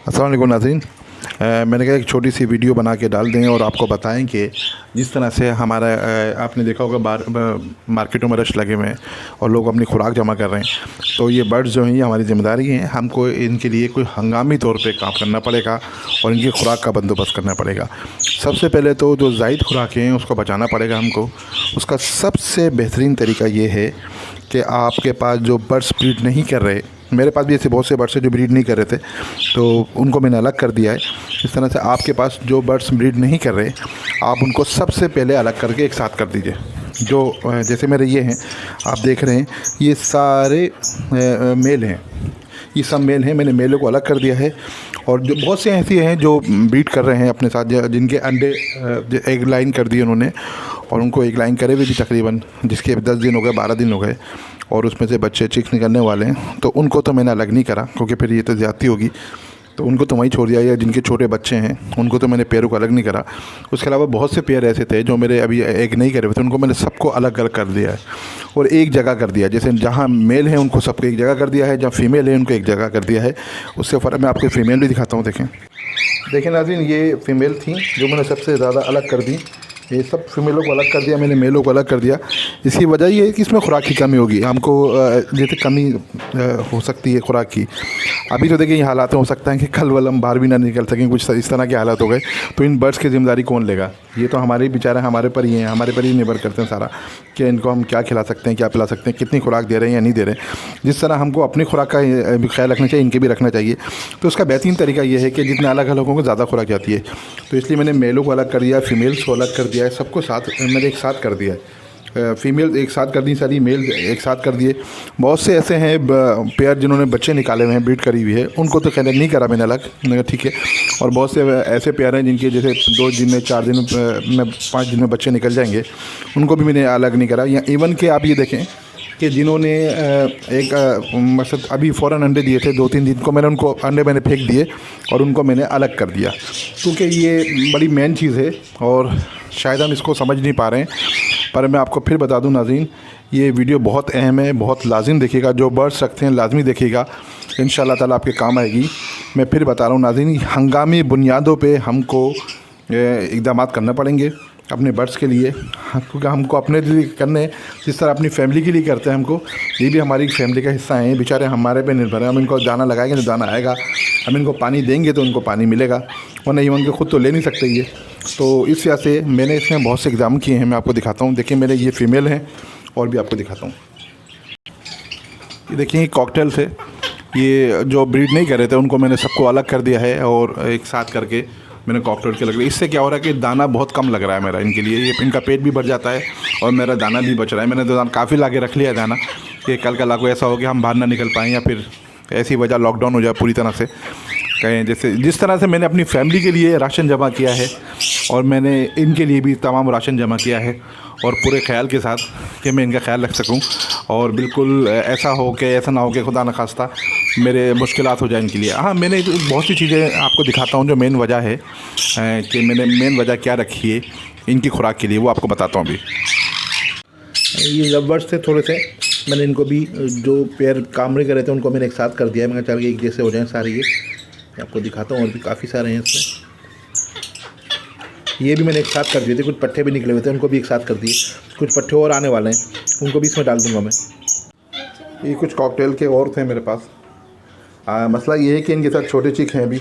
अस्सलाम वालेकुम नाज़रीन। मैंने कहा एक छोटी सी वीडियो बना के डाल दें और आपको बताएं कि जिस तरह से हमारा आपने देखा होगा मार्केटों में रश लगे हुए हैं और लोग अपनी खुराक जमा कर रहे हैं। तो ये बर्ड्स जो हैं ये हमारी ज़िम्मेदारी है, हमको इनके लिए कोई हंगामी तौर पे काम करना पड़ेगा और इनकी खुराक का बंदोबस्त करना पड़ेगा। सबसे पहले तो जो ज़ायद खुराकें हैं उसको बचाना पड़ेगा हमको। उसका सबसे बेहतरीन तरीका ये है कि आपके पास जो बर्ड्स ब्रीड नहीं कर रहे, मेरे पास भी ऐसे बहुत से बर्ड्स हैं जो ब्रीड नहीं कर रहे थे, तो उनको मैंने अलग कर दिया है। इस तरह से आपके पास जो बर्ड्स ब्रीड नहीं कर रहे, आप उनको सबसे पहले अलग करके एक साथ कर दीजिए। जो जैसे मेरे ये हैं, आप देख रहे हैं ये सारे मेल हैं, ये सब मेल हैं। मैंने मेलों को अलग कर दिया है। और जो बहुत से ऐसे हैं जो ब्रीड कर रहे हैं अपने साथ, जिनके अंडे एक लाइन कर दिए उन्होंने, और उनको एक लाइन करे हुए भी तकरीबन जिसके 10 दिन हो गए, 12 दिन हो गए, और उसमें से बच्चे चिक्स निकलने वाले हैं। तो उनको तो मैंने अलग नहीं करा क्योंकि फिर ये तो ज़्यादती होगी, तो उनको तो वहीं छोड़ दिया। या जिनके छोटे बच्चे हैं उनको तो मैंने पेयरों को अलग नहीं करा। उसके अलावा बहुत से पेयर ऐसे थे जो मेरे अभी एक नहीं करे हुए थे, उनको मैंने सबको अलग अलग कर दिया है और एक जगह कर दिया। जैसे जहाँ मेल है उनको सबको एक जगह कर दिया है, जहाँ फीमेल है उनको एक जगह कर दिया है। उससे फ़र्क मैं आपको फ़ीमेल भी दिखाता हूँ। देखें नाज़रीन, ये फ़ीमेल थी जो मैंने सबसे ज़्यादा अलग कर दी। ये सब फीमेलों को अलग कर दिया मैंने, मेलों को अलग कर दिया। इसकी वजह ये है कि इसमें खुराक की कमी होगी, हमको जैसे कमी हो सकती है खुराक की। अभी तो देखिए ये हालात हो सकता है कि कल वल हम बाहर भी ना निकल सकें, कुछ इस तरह के हालात हो गए, तो इन बर्ड्स की ज़िम्मेदारी कौन लेगा? ये तो हमारे बेचारे हमारे पर ही हैं, हमारे पर ही निर्भर करते हैं सारा, कि इनको हम क्या खिला सकते हैं, क्या पिला सकते हैं, कितनी खुराक दे रहे हैं या नहीं दे रहे हैं। जिस तरह हमको अपनी खुराक का भी ख्याल रखना चाहिए, इनके भी रखना चाहिए। तो उसका बेहतरीन तरीका ये है कि जितने अलग अलग होंगे ज़्यादा खुराक जाती है। तो इसलिए मैंने मेलों को अलग कर दिया, फीमेल्स को अलग कर दिया है, सबको साथ मैंने एक साथ कर दिया है। फ़ीमेल एक साथ कर दी सारी, मेल एक साथ कर दिए। बहुत से ऐसे हैं पेयर जिन्होंने बच्चे निकाले हुए हैं, ब्रीड करी हुई है, उनको तो खैर नहीं करा मैंने अलग, मैंने कहा ठीक है। और बहुत से ऐसे पेयर हैं जिनके जैसे 2 दिन में, 4 दिन में, 5 दिन में बच्चे निकल जाएंगे, उनको भी मैंने अलग नहीं करा। या इवन कि आप ये देखें कि जिन्होंने एक मतलब अभी फ़ौरन अंडे दिए थे 2-3 दिन को, मैंने उनको अंडे फेंक दिए और उनको मैंने अलग कर दिया, क्योंकि ये बड़ी मेन चीज़ है और शायद हम इसको समझ नहीं पा रहे हैं। पर मैं आपको फिर बता दूं नाज़रीन, ये वीडियो बहुत अहम है, बहुत लाजिम देखिएगा। जो बर्ड्स रखते हैं लाजमी देखिएगा, इंशाअल्लाह ताला आपके काम आएगी। मैं फिर बता रहा हूँ नाज़रीन, हंगामी बुनियादों पे हमको इक़दाम करना पड़ेंगे अपने बर्ड्स के लिए, क्योंकि हमको अपने लिए करने जिस तरह अपनी फैमिली के लिए करते हैं, हमको ये भी हमारी फैमिली का हिस्सा है। बेचारे हमारे पे निर्भर है। हम इनको दाना लगाएंगे तो दाना आएगा, हम इनको पानी देंगे तो उनको पानी मिलेगा, वरना ये उनके खुद तो ले नहीं सकते ये। तो इस वजह से मैंने इसमें बहुत से इक़दाम किए हैं, मैं आपको दिखाता हूँ। देखिए मेरे ये फ़ीमेल हैं और भी आपको दिखाता हूँ। ये देखिए कॉकटेल थे, ये जो ब्रीड नहीं कर रहे थे उनको मैंने सबको अलग कर दिया है और एक साथ करके मैंने कॉकटेल के लग रही। इससे क्या हो रहा है कि दाना बहुत कम लग रहा है मेरा इनके लिए, ये इनका पेट भी भर जाता है और मेरा दाना भी बच रहा है। मैंने तो दाना काफ़ी लाके रख लिया है दाना, कि कल का लाको ऐसा हो कि हम बाहर ना निकल पाएँ या फिर ऐसी वजह लॉकडाउन हो जाए पूरी तरह से कहें। जैसे जिस तरह से मैंने अपनी फैमिली के लिए राशन जमा किया है और मैंने इनके लिए भी तमाम राशन जमा किया है, और पूरे ख्याल के साथ कि मैं इनका ख्याल रख सकूं और बिल्कुल ऐसा हो कि ऐसा ना हो कि खुदा न खास्ता मेरे मुश्किलात हो जाए इनके लिए। हाँ, मैंने बहुत सी चीज़ें आपको दिखाता हूं जो मेन वजह है कि मैंने मेन वजह क्या रखी है इनकी खुराक के लिए, वो आपको बताता हूँ। अभी ये लवर्स थे थोड़े से, मैंने इनको भी जो पेयर काम नहीं कर रहे थे उनको मैंने एक साथ कर दिया है। मैंने चल के एक जैसे हो जाएँ सारे, ये आपको दिखाता हूँ। और भी काफ़ी सारे हैं इसमें, ये भी मैंने एक साथ कर दिए थे। कुछ पट्टे भी निकले हुए थे, उनको भी एक साथ कर दिए। कुछ पट्टे और आने वाले हैं, उनको भी इसमें डाल दूंगा मैं। ये कुछ कॉकटेल के और थे मेरे पास। मसला ये है कि इनके साथ छोटे चिक हैं अभी,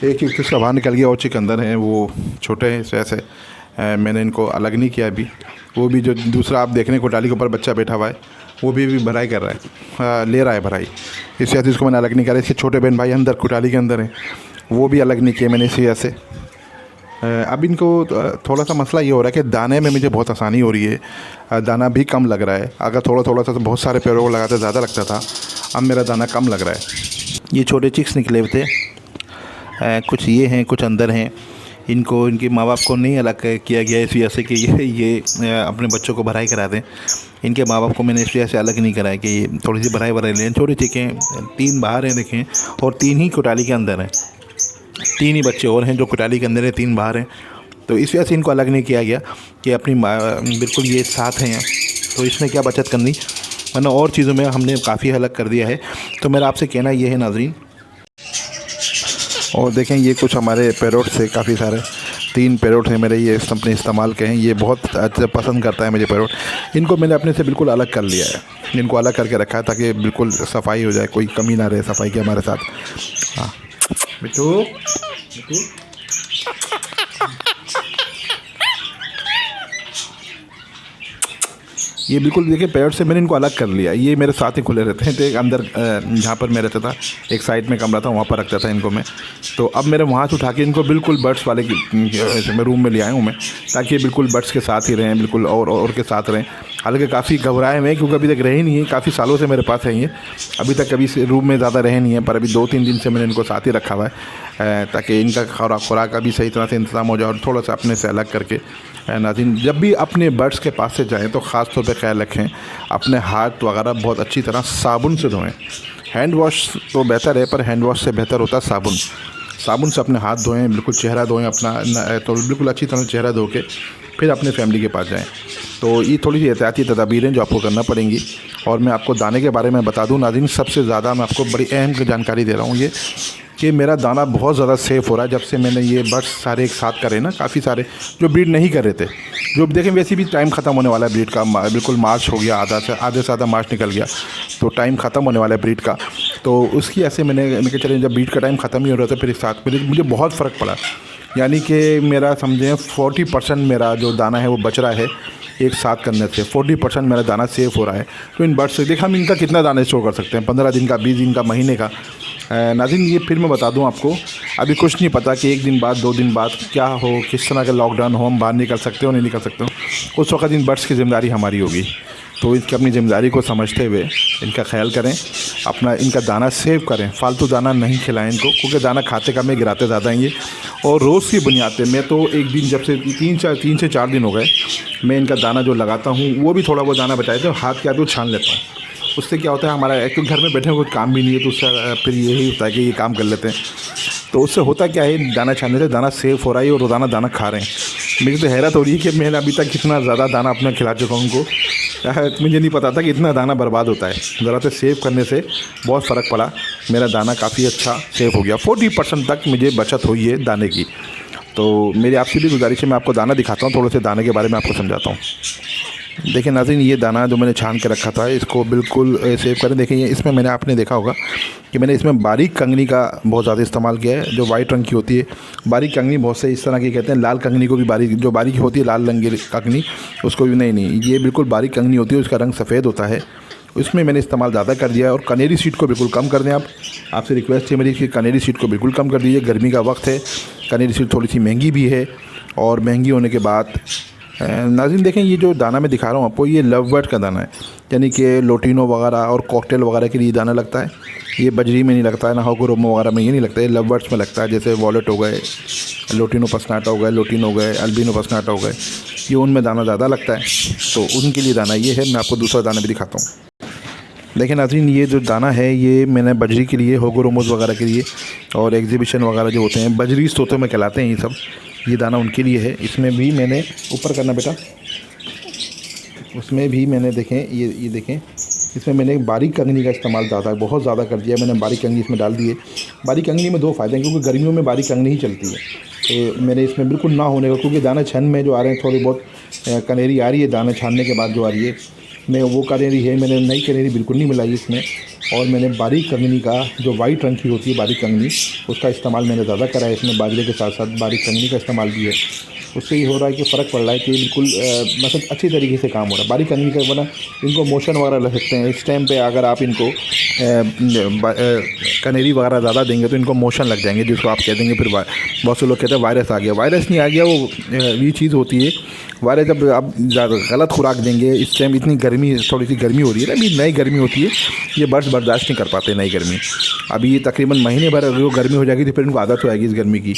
एक चिक तो बाहर निकल गया और चिक अंदर हैं, वो छोटे हैं। इस वजह से मैंने इनको अलग नहीं किया अभी। वो भी जो दूसरा आप देख रहे हैं कोटाली के ऊपर बच्चा बैठा हुआ है, वो भी भराई कर रहा है, ले रहा है भराई। इस वजह से इसको मैंने अलग नहीं करा। इसके छोटे बहन भाई अंदर कोटाली के अंदर हैं, वो भी अलग नहीं किए मैंने इसी वजह से। अब इनको थोड़ा सा मसला ये हो रहा है कि दाने में मुझे बहुत आसानी हो रही है, दाना भी कम लग रहा है। अगर थोड़ा सा तो बहुत सारे पेड़ों को लगाते ज़्यादा लगता था, अब मेरा दाना कम लग रहा है। ये छोटे चिक्स निकले हुए थे, कुछ ये हैं कुछ अंदर हैं। इनको इनके माँ बाप को नहीं अलग किया गया इस वजह से कि ये अपने बच्चों को भराई करा दें। इनके माँ बाप को मैंने इस वजह से अलग नहीं कराया कि थोड़ी सी भराई लें। छोटे चिकें 3 बाहर हैं देखें, और 3 ही कोटाली के अंदर हैं। 3 ही बच्चे और हैं जो कोटाली के अंदर है, 3 बाहर हैं। तो इस वजह से इनको अलग नहीं किया गया कि अपनी बिल्कुल ये साथ हैं, तो इसमें क्या बचत करनी, वरना और चीज़ों में हमने काफ़ी अलग कर दिया है। तो मेरा आपसे कहना ये है नाज़रीन और देखें ये कुछ हमारे पैरोट्स है, काफ़ी सारे 3 पैरोट हैं मेरे, ये अपने इस्तेमाल के हैं। ये बहुत अच्छा पसंद करता है मुझे पैरोट। इनको मैंने अपने से बिल्कुल अलग कर लिया है, इनको अलग करके रखा है ताकि बिल्कुल सफाई हो जाए, कोई कमी ना रहे सफाई की हमारे साथ। हाँ बिट्टू बिट्टू, ये बिल्कुल देखिए पैरोट से मैंने इनको अलग कर लिया। ये मेरे साथ ही खुले रहते हैं, तो एक अंदर जहाँ पर मैं रहता था एक साइड में कमरा था, वहाँ पर रखता था इनको मैं। तो अब मेरे वहाँ से उठा के इनको बिल्कुल बर्ड्स वाले मैं रूम में ले आया हूँ मैं, ताकि ये बिल्कुल बर्ड्स के साथ ही रहें, बिल्कुल और के साथ रहें। हालांकि काफ़ी घबराए हुए हैं क्योंकि अभी तक रहे नहीं है, काफ़ी सालों से मेरे पास है ये, अभी तक कभी रूम में ज़्यादा रहे नहीं है, पर अभी 2-3 दिन से मैंने इनको साथ ही रखा हुआ है ताकि इनका खुराक का भी सही तरह से इंतज़ाम हो जाए और थोड़ा सा अपने से अलग करके। नाज़रीन, जब भी अपने बर्ड्स के पास से जाएँ तो ख़ास तौर पे ख्याल रखें, अपने हाथ वगैरह बहुत अच्छी तरह साबुन से धोएं। हैंड वॉश तो बेहतर है, पर हैंड वॉश से बेहतर होता है साबुन। साबुन से अपने हाथ धोएं, बिल्कुल चेहरा धोएं अपना, तो बिल्कुल अच्छी तरह चेहरा धो के फिर अपने फैमिली के पास जाएं। तो ये थोड़ी सी एहतियाती तदाबीरें जो आपको करना पड़ेंगी। और मैं आपको दाने के बारे में बता दूं नाज़रीन, सबसे ज़्यादा मैं आपको बड़ी अहम जानकारी दे रहा हूँ ये कि मेरा दाना बहुत ज़्यादा सेफ़ हो रहा है जब से मैंने ये बर्ड्स सारे एक साथ करे ना, काफ़ी सारे जो ब्रीड नहीं कर रहे थे, जो देखें वैसे भी टाइम ख़त्म होने वाला है ब्रीड का, बिल्कुल मार्च हो गया, आधे से आधा मार्च निकल गया, तो टाइम ख़त्म होने वाला है ब्रीड का। तो उसकी ऐसे मैंने चले जब ब्रीड का टाइम ख़त्म ही हो रहा था, फिर एक साथ मुझे बहुत फ़र्क पड़ा। यानी कि मेरा समझें 40% मेरा जो दाना है वो बच रहा है एक साथ करने से, 40% मेरा दाना सेफ़ हो रहा है। तो इन बर्ड्स से देखा हम इनका कितना दाना स्टोर कर सकते हैं, 15 दिन का, 20 दिन का, महीने का। नाज़रीन, ये फिर मैं बता दूं आपको, अभी कुछ नहीं पता कि 1 दिन बाद 2 दिन बाद क्या हो, किस तरह का लॉकडाउन हो, हम बाहर निकल सकते हो नहीं निकल सकते हो, उस वक्त इन बर्ड्स की ज़िम्मेदारी हमारी होगी। तो इसकी अपनी ज़िम्मेदारी को समझते हुए इनका ख्याल करें, अपना इनका दाना सेव करें, फालतू दाना नहीं खिलाएं इनको, क्योंकि दाना खाते कम है, गिराते ज़्यादा हैं ये। और रोज़ की बुनियाद पे मैं तो एक दिन जब से 3 से 4 दिन हो गए, मैं इनका दाना जो लगाता हूँ वो भी थोड़ा बहुत दाना बचाए थे, हाथ के आते छान लेता हूँ। उससे क्या होता है, हमारा एक तो घर में बैठे कुछ काम भी नहीं है, तो उससे फिर यही होता है कि ये काम कर लेते हैं। तो उससे होता क्या है, दाना छानने से दाना सेफ हो रहा है और रोज़ाना दाना खा रहे हैं। मुझे तो हैरत हो रही है कि मैंने अभी तक कितना ज़्यादा दाना अपना खिला चुका हूँ उनको, मुझे नहीं पता था कि इतना दाना बर्बाद होता है। ज़रा से सेव करने से बहुत फ़र्क पड़ा, मेरा दाना काफ़ी अच्छा सेव हो गया, 40% तक मुझे बचत हुई है दाने की। तो मेरी आपसे भी गुजारिश है, मैं आपको दाना दिखाता हूँ, थोड़े से दाने के बारे में आपको समझाता हूँ। देखिए नाज़रीन, ये दाना जो मैंने छान के रखा था, इसको बिल्कुल सेव करें। देखिए इसमें मैंने, आपने देखा होगा कि मैंने इसमें बारीक कंगनी का बहुत ज़्यादा इस्तेमाल किया है, जो वाइट रंग की होती है। बारीक कंगनी बहुत से इस तरह की कहते हैं, लाल कंगनी को भी बारीक, जो बारीक होती है लाल रंग की कंगनी, उसको भी नहीं, ये बिल्कुल बारीक कंगनी होती है, उसका रंग सफ़ेद होता है। इसमें मैंने इस्तेमाल ज़्यादा कर दिया है। और कनेरी सीड को बिल्कुल कम कर दें आप, आपसे रिक्वेस्ट है मेरी कि कनेरी सीड को बिल्कुल कम कर दीजिए। गर्मी का वक्त है, कनेरी सीड थोड़ी सी महंगी भी है, और महंगी होने के बाद नाज़रीन देखें, ये जो दाना मैं दिखा रहा हूँ आपको, ये लव बर्ड का दाना है, यानी कि लोटिनो वगैरह और कॉकटेल वगैरह के लिए दाना लगता है। ये बजरी में नहीं लगता है, ना होगोरोमो वगैरह में ये नहीं लगता है, लव बर्ड्स में लगता है। जैसे वॉलेट हो गए, लोटिनो पसनाटा हो गए, लोटिन हो गए, अल्बिनो पसनाटा हो गए, ये उनमें दाना ज़्यादा लगता है, तो उनके लिए दाना ये है। मैं आपको दूसरा दाना भी दिखाता हूँ। देखिए नाज़रीन, ये जो दाना है ये मैंने बजरी के लिए, होगोरोमोज वगैरह के लिए, और एग्जीबिशन वगैरह जो होते हैं, बजरी तोते में कहलाते हैं ये सब, ये दाना उनके लिए है। इसमें भी मैंने ऊपर करना बेटा, उसमें भी मैंने देखें, ये देखें, इसमें मैंने बारीक कंगनी का इस्तेमाल ज़्यादा, बहुत ज़्यादा कर दिया मैंने। बारीक कंगनी इसमें डाल दिए। बारीक कंगनी में 2 फ़ायदे हैं, क्योंकि गर्मियों में बारीक कंगनी ही चलती है। तो मैंने इसमें बिल्कुल ना होने का, क्योंकि दाना छन में जो आ रहे हैं थोड़ी बहुत कनेरी आ रही है, दाना छानने के बाद जो आ रही है, मैं वो कनेरी है, मैंने नई कनेरी बिल्कुल नहीं मिलाई इसमें। और मैंने बारीक कंगनी का, जो वाइट रंग की होती है बारीक कंगनी, उसका इस्तेमाल मैंने ज़्यादा करा है इसमें। बाजरे के साथ साथ बारीक कंगनी का इस्तेमाल भी है। उससे ये हो रहा है कि फ़र्क पड़ रहा है कि बिल्कुल मतलब अच्छी तरीके से काम हो रहा है। बारीक कंगनी का बना, इनको मोशन वगैरह लग सकते हैं इस टाइम पे। अगर आप इनको कनेरी वगैरह ज़्यादा देंगे तो इनको मोशन लग जाएंगे, जिसको आप कह देंगे फिर बहुत से लोग कहते हैं वायरस आ गया। वायरस नहीं आ गया, वो ये चीज़ होती है वायरस, जब आप गलत खुराक देंगे। इस टाइम इतनी गर्मी, थोड़ी सी गर्मी हो रही है ना, अभी नई गर्मी होती है, ये बर्ड्स बर्दाश्त नहीं कर पाते नई गर्मी। अभी ये तकरीबन महीने भर अगर वो गर्मी हो जाएगी तो फिर इनको आदत हो जाएगी इस गर्मी की,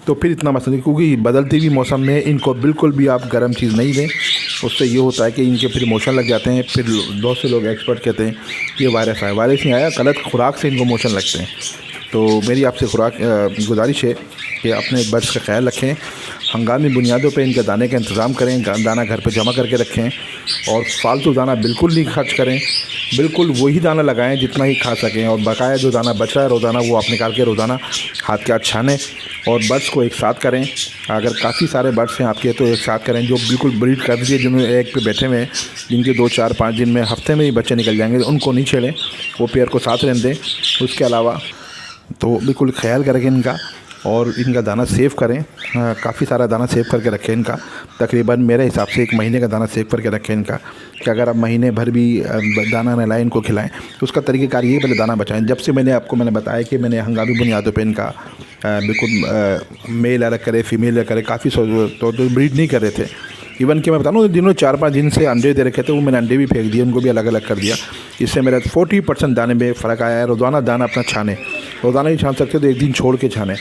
तो फिर इतना मसला नहीं। क्योंकि बदलते हुए मौसम में इनको बिल्कुल भी आप गर्म चीज़ नहीं दें, उससे ये होता है कि इनके फिर मोशन लग जाते हैं। फिर बहुत से लोग एक्सपर्ट कहते हैं कि ये वायरस आया, वायरस नहीं आया, गलत खुराक से इनको मोशन लगते हैं। तो मेरी आपसे गुजारिश है कि अपने बर्ड्स का ख्याल रखें, हंगामी बुनियादों पे इनके दाने का इंतज़ाम करें, दाना घर पे जमा करके रखें और फालतू दाना बिल्कुल नहीं खर्च करें। बिल्कुल वही दाना लगाएं जितना ही खा सकें, और बकाया जो दाना बच रहा है रोज़ाना वो आप निकाल के रोज़ाना हाथ के हाथ छानें और बर्ड्स को एक साथ करें। अगर काफ़ी सारे बर्ड्स हैं आपके तो एक साथ करें, जो बिल्कुल ब्रीड कर दीजिए, जिन्होंने एक पे बैठे हुए हैं, जिनके 2, 4, 5 दिन में, हफ्ते में ही बच्चे निकल जाएंगे, उनको नहीं छेड़ें, वो पेयर को साथ रहने दें। उसके अलावा तो बिल्कुल ख्याल करें इनका और इनका दाना सेव करें, काफ़ी सारा दाना सेव करके रखें इनका। तकरीबन मेरे हिसाब से 1 महीने का दाना सेव करके रखें इनका, कि अगर आप महीने भर भी दाना न लाएँ इनको खिलाएं तो उसका तरीक़ेकार ये, पहले दाना बचाएं। जब से मैंने बताया कि मैंने हंगामी बुनियादों पे इनका बिल्कुल मेल अलग करे, फीमेल अलग करे, काफ़ी तो ब्रीड नहीं कर रहे थे। इवन कि मैं बता दूँ, जिन्होंने 4-5 दिन से अंडे दे रखे थे वो मैंने अंडे भी फेंक दिए, उनको भी अलग अलग कर दिया। इससे मेरा 40% दाने में फ़र्क आया है। रोज़ाना दाना अपना छाने, रोज़ाना ही छान सकते तो एक दिन छोड़ के छाने,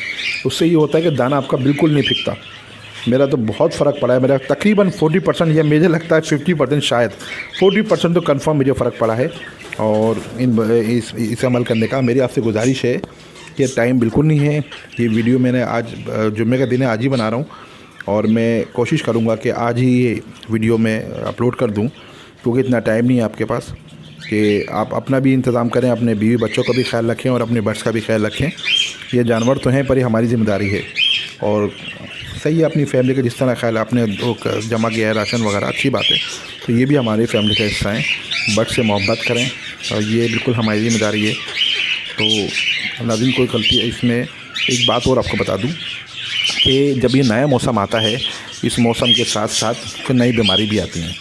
उससे ये होता है कि दाना आपका बिल्कुल नहीं फिकता। मेरा तो बहुत फ़र्क पड़ा है, मेरा तकरीबन 40% या मुझे लगता है 50%, शायद 40% तो कंफर्म मुझे फ़र्क पड़ा है। और इस अमल करने का मेरी आपसे गुजारिश है कि टाइम बिल्कुल नहीं है। ये वीडियो मैंने आज जुम्मे का दिन है, आज ही बना रहा हूँ और मैं कोशिश करूँगा कि आज ही ये वीडियो मैं अपलोड कर दूँ, क्योंकि इतना टाइम नहीं है आपके पास कि आप अपना भी इंतज़ाम करें, अपने बीवी बच्चों का भी ख्याल रखें और अपने बर्ड्स का भी ख्याल रखें। ये जानवर तो हैं पर ये हमारी ज़िम्मेदारी है। और सही है, अपनी फैमिली का जिस तरह ख्याल आपने जमा किया है राशन वगैरह, अच्छी बात है, तो ये भी हमारी फैमिली का हिस्सा है। बर्ड से मोहब्बत करें और ये बिल्कुल हमारी ज़िम्मेदारी है। तो नाज़रीन, कोई गलती है इसमें, एक बात और आपको बता दूँ कि जब ये नया मौसम आता है, इस मौसम के साथ साथ फिर नई बीमारी भी आती हैं।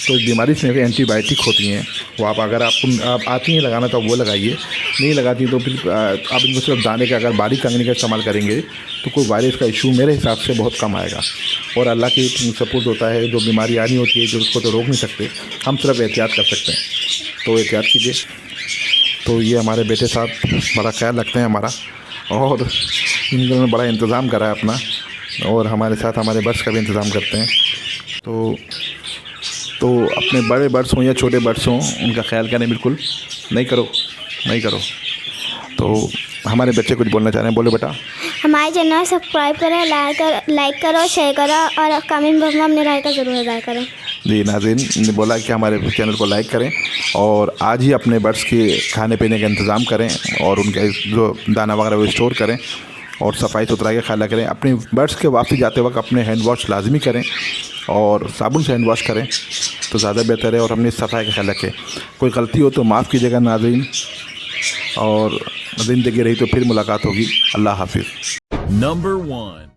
तो इस बीमारी से एंटीबायोटिक होती हैं, वो आप अगर आप आती हैं लगाना तो वो लगाइए, नहीं लगाती तो फिर आप इनको सिर्फ दाने का, अगर बारीक कंगनी का इस्तेमाल करेंगे तो कोई वायरस का इशू मेरे हिसाब से बहुत कम आएगा। और अल्लाह की सपोर्ट होता है, जो बीमारी आनी होती है, जो उसको तो रोक नहीं सकते, हम सिर्फ एहतियात कर सकते हैं। तो एहतियात कीजिए। तो ये हमारे बेटे साहब बड़ा ख्याल रखते हैं हमारा, और इन्होंने बड़ा इंतज़ाम करा है अपना, और हमारे साथ हमारे बर्ड्स का भी इंतज़ाम करते हैं। तो अपने बड़े बर्ड्स हों या छोटे बर्ड्स हों, उनका ख्याल करें, बिल्कुल नहीं करो। तो हमारे बच्चे कुछ बोलना चाह रहे हैं, बोलो बेटा। हमारे चैनल सब्सक्राइब करें, लाइक करो, शेयर करो और कमेंट बॉक्स में अपनी राय का ज़रूर अदा करें। जी नाज़रीन ने बोला कि हमारे चैनल को लाइक करें और आज ही अपने बर्ड्स के खाने पीने का इंतज़ाम करें और उनके जो दाना वगैरह वो स्टोर करें और सफाई सुथराई का ख्याल करें। अपने बर्ड्स के वापसी जाते वक्त अपने हैंड वॉश लाजमी करें और साबुन से हैंड वॉश करें तो ज़्यादा बेहतर है, और अपनी सफाई का ख्याल रखें। कोई गलती हो तो माफ़ कीजिएगा नाज़रीन, और ज़िंदगी रही तो फिर मुलाकात होगी। अल्लाह हाफिज़। Number 1